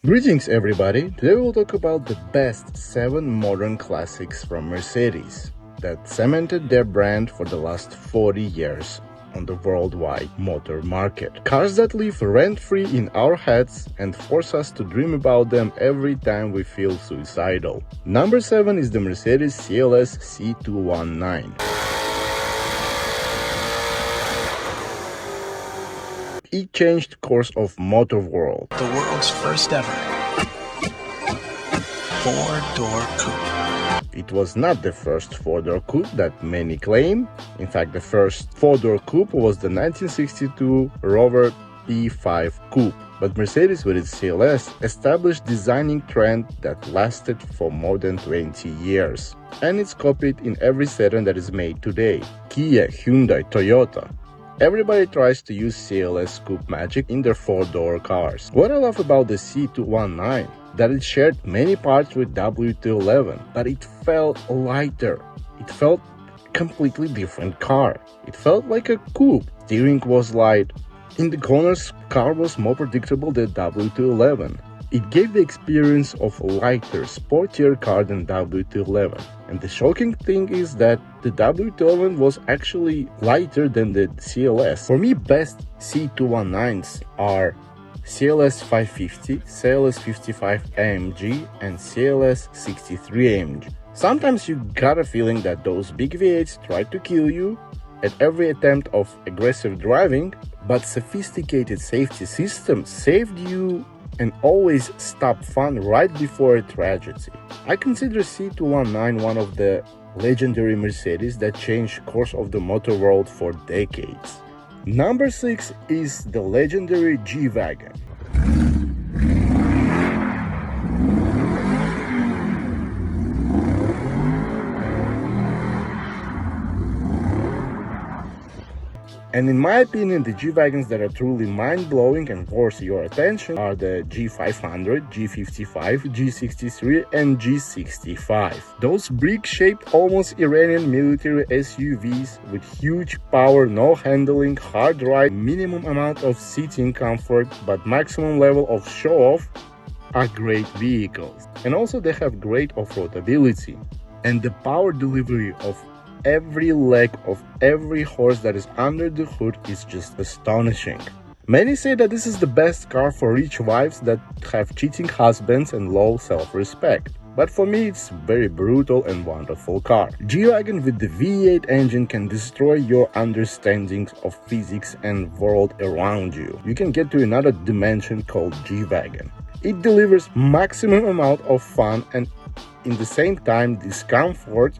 Greetings everybody, today we will talk about the best 7 modern classics from Mercedes that cemented their brand for the last 40 years on the worldwide motor market. Cars that live rent-free in our heads and force us to dream about them every time we feel suicidal. Number 7 is the Mercedes CLS C219. It changed the course of motor world. The world's first ever 4-door coupe. It was not the first 4-door coupe that many claim. In fact, the first 4-door coupe was the 1962 Rover P5 coupe. But Mercedes with its CLS established designing trend that lasted for more than 20 years. And it's copied in every sedan that is made today. Kia, Hyundai, Toyota. Everybody tries to use CLS coupe magic in their 4-door cars. What I love about the C219, that it shared many parts with W211, but it felt lighter. It felt completely different car. It felt like a coupe. Steering was light. In the corners, car was more predictable than W211. It gave the experience of a lighter, sportier car than W211. And the shocking thing is that the W211 was actually lighter than the CLS. For me, best C219s are CLS 550, CLS 55 AMG, and CLS 63 AMG. Sometimes you got a feeling that those big V8s tried to kill you at every attempt of aggressive driving, but sophisticated safety systems saved you and always stop fun right before a tragedy. I consider C219 one of the legendary Mercedes that changed course of the motor world for decades. Number 6 is the legendary G-Wagen. And in my opinion, the G-Wagons that are truly mind-blowing and worth your attention are the G500, G55, G63 and G65. Those brick-shaped, almost Iranian military SUVs with huge power, no handling, hard ride, minimum amount of seating comfort, but maximum level of show-off are great vehicles. And also they have great off-road ability. And the power delivery of every leg of every horse that is under the hood is just astonishing. Many say that this is the best car for rich wives that have cheating husbands and low self-respect. But for me, it's very brutal and wonderful car. G-Wagen with the V8 engine can destroy your understandings of physics and world around you. You can get to another dimension called G-Wagen. It delivers maximum amount of fun and in the same time discomfort,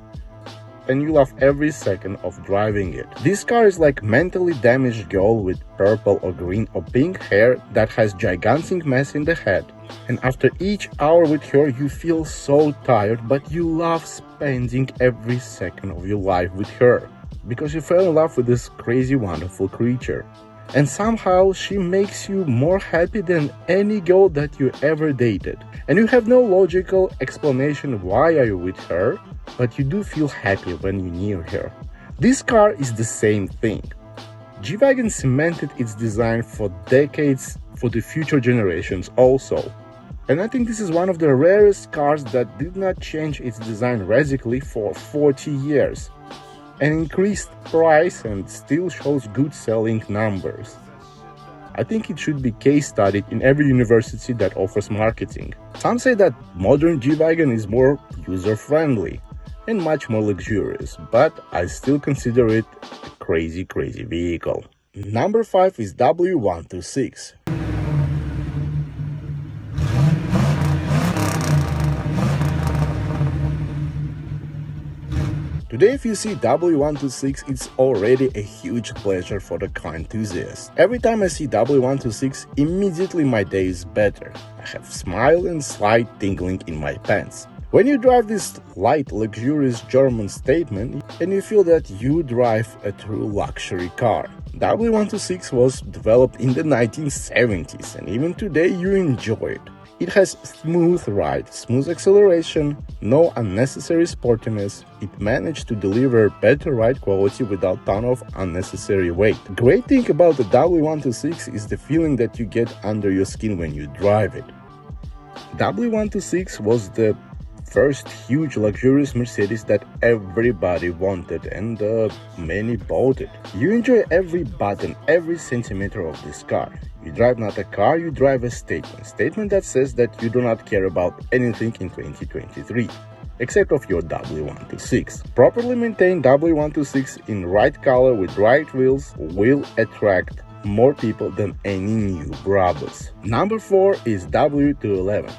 and you love every second of driving it. This car is like mentally damaged girl with purple or green or pink hair that has gigantic mess in the head. And after each hour with her, you feel so tired, but you love spending every second of your life with her because you fell in love with this crazy, wonderful creature. And somehow she makes you more happy than any girl that you ever dated. And you have no logical explanation why are you with her, but you do feel happy when you're near her. This car is the same thing. G-Wagen cemented its design for decades for the future generations also. And I think this is one of the rarest cars that did not change its design radically for 40 years. And increased price and still shows good selling numbers. I think it should be case studied in every university that offers marketing. Some say that modern G-Wagen is more user-friendly and much more luxurious, but I still consider it a crazy vehicle. Number 5 is W126. Today, if you see W126, it's already a huge pleasure for the car enthusiast. Every time I see W126, immediately my day is better. I have smile and slight tingling in my pants. When you drive this light, luxurious German statement, and you feel that you drive a true luxury car. W126 was developed in the 1970s, and even today you enjoy it. It has smooth ride, smooth acceleration, no unnecessary sportiness. It managed to deliver better ride quality without ton of unnecessary weight. The great thing about the W126 is the feeling that you get under your skin when you drive it. W126 was the first huge luxurious Mercedes that everybody wanted, and many bought it. You enjoy every button, every centimeter of this car. You drive not a car, you drive a statement that says that you do not care about anything in 2023, except of your W126. Properly maintained W126 in right color with right wheels will attract more people than any new Brabus. Number 4 is W211.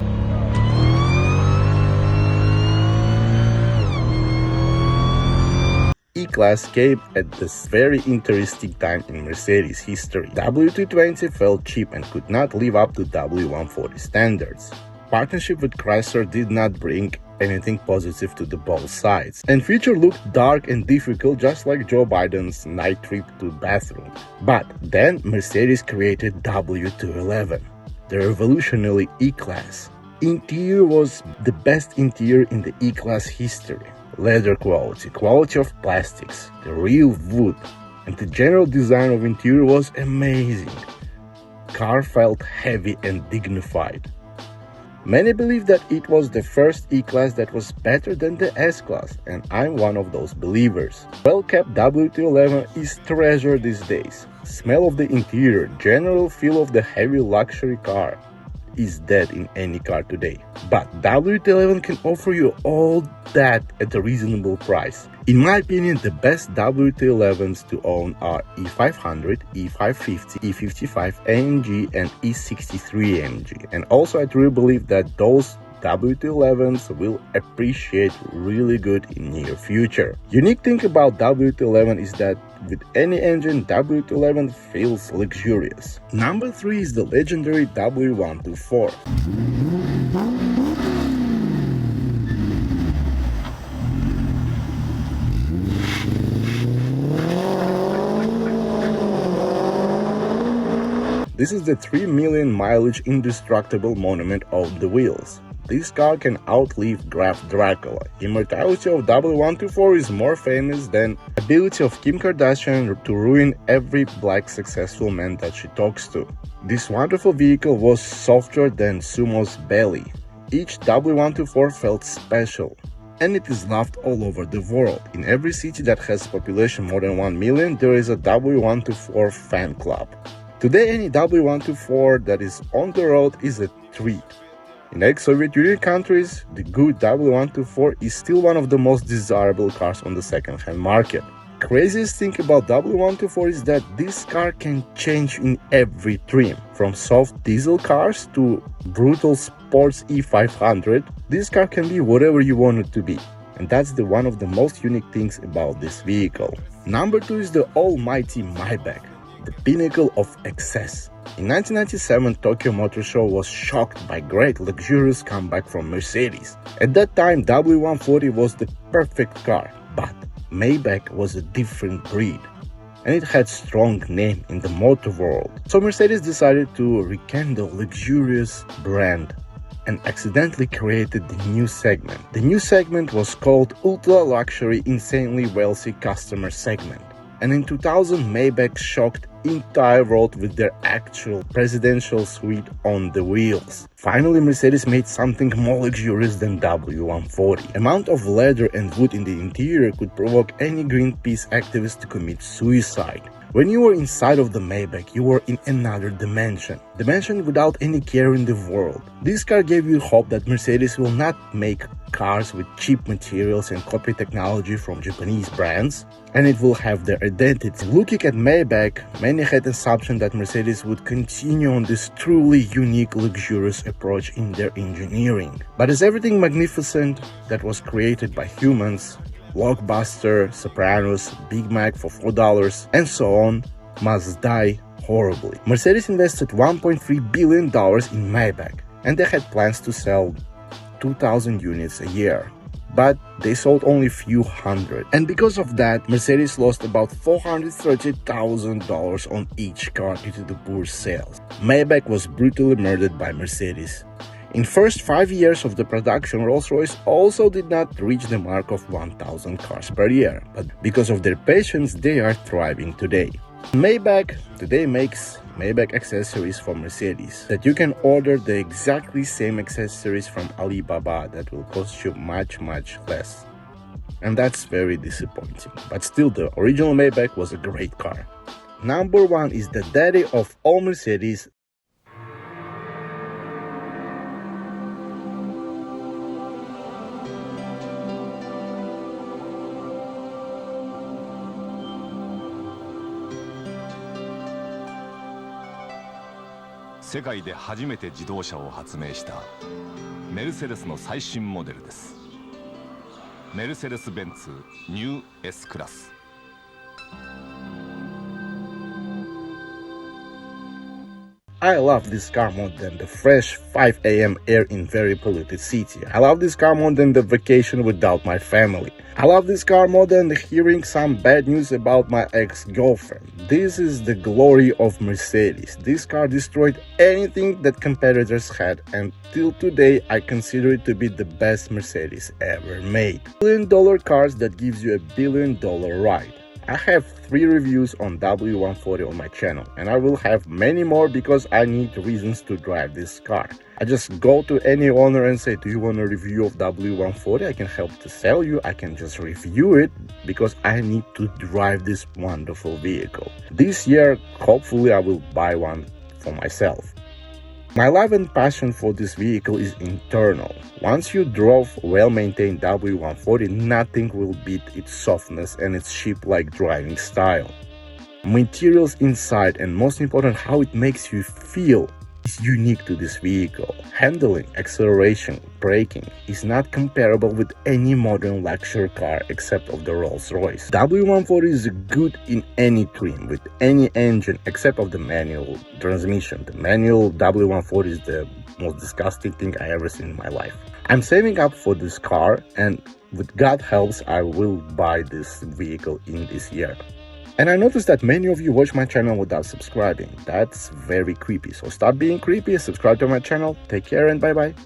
E-Class came at this very interesting time in Mercedes history. W220 felt cheap and could not live up to W140 standards. Partnership with Chrysler did not bring anything positive to the both sides, and future looked dark and difficult, just like Joe Biden's night trip to bathroom. But then Mercedes created W211, the revolutionary E-Class. Interior was the best interior in the E-Class history. Leather quality, quality of plastics, the real wood, and the general design of interior was amazing. Car felt heavy and dignified. Many believe that it was the first E-Class that was better than the S-Class, and I'm one of those believers. Well-kept W211 is treasured these days. Smell of the interior, general feel of the heavy luxury car is dead in any car today. But W211 can offer you all that at a reasonable price. In my opinion, the best W211s to own are E500, E550, E55 AMG, and E63 AMG. And also I truly believe that those W211s will appreciate really good in near future. Unique thing about W211 is that with any engine, W211 feels luxurious. Number 3 is the legendary W124. This is the 3 million mileage indestructible monument on the wheels. This car can outlive Graf Dracula. Immortality of W124 is more famous than ability of Kim Kardashian to ruin every black successful man that she talks to. This wonderful vehicle was softer than Sumo's belly. Each W124 felt special, and it is loved all over the world. In every city that has population more than 1 million, there is a W124 fan club. Today, any W124 that is on the road is a treat. In ex-Soviet Union countries, the good W124 is still one of the most desirable cars on the second-hand market. Craziest thing about W124 is that this car can change in every trim. From soft diesel cars to brutal sports E500, this car can be whatever you want it to be. And that's one of the most unique things about this vehicle. Number 2 is the almighty Maybach, the pinnacle of excess. In 1997, Tokyo Motor Show was shocked by great luxurious comeback from Mercedes. At that time, W140 was the perfect car, but Maybach was a different breed, and it had strong name in the motor world. So Mercedes decided to rekindle luxurious brand and accidentally created the new segment. The new segment was called Ultra Luxury Insanely Wealthy Customer Segment. And in 2000, Maybach shocked entire world with their actual presidential suite on the wheels. Finally, Mercedes made something more luxurious than W140. Amount of leather and wood in the interior could provoke any Greenpeace activist to commit suicide. When you were inside of the Maybach, you were in another dimension without any care in the world. This car gave you hope that Mercedes will not make cars with cheap materials and copy technology from Japanese brands, and it will have their identity. Looking at Maybach, many had assumption that Mercedes would continue on this truly unique, luxurious approach in their engineering. But as everything magnificent that was created by humans, Blockbuster, Sopranos, Big Mac for $4, and so on, must die horribly. Mercedes invested $1.3 billion in Maybach, and they had plans to sell 2,000 units a year. But they sold only a few hundred. And because of that, Mercedes lost about $430,000 on each car due to the poor sales. Maybach was brutally murdered by Mercedes. In first 5 years of the production, Rolls-Royce also did not reach the mark of 1,000 cars per year, but because of their patience, they are thriving today. Maybach today makes Maybach accessories from Mercedes, that you can order the exactly same accessories from Alibaba that will cost you much less. And that's very disappointing, but still the original Maybach was a great car. Number 1 is the daddy of all Mercedes.世界で初めて自動車を発明したメルセデスの最新モデルです。メルセデス・ベンツニュー S クラス。I love this car more than the fresh 5 a.m. air in very polluted city. I love this car more than the vacation without my family. I love this car more than hearing some bad news about my ex-girlfriend. This is the glory of Mercedes. This car destroyed anything that competitors had, and till today I consider it to be the best Mercedes ever made. $1 billion cars that gives you $1 billion ride. I have 3 reviews on W140 on my channel, and I will have many more because I need reasons to drive this car. I just go to any owner and say, do you want a review of W140? I can help to sell you. I can just review it because I need to drive this wonderful vehicle. This year, hopefully I will buy one for myself. My love and passion for this vehicle is internal. Once you drove well-maintained W140, nothing will beat its softness and its ship-like driving style. Materials inside, and most important, how it makes you feel, is unique to this vehicle. Handling, acceleration, braking is not comparable with any modern luxury car except of the Rolls-Royce. W140 is good in any trim, with any engine except of the manual transmission. The manual W140 is the most disgusting thing I ever seen in my life. I'm saving up for this car, and with God helps, I will buy this vehicle in this year. And I noticed that many of you watch my channel without subscribing. That's very creepy. So stop being creepy, subscribe to my channel. Take care and bye-bye.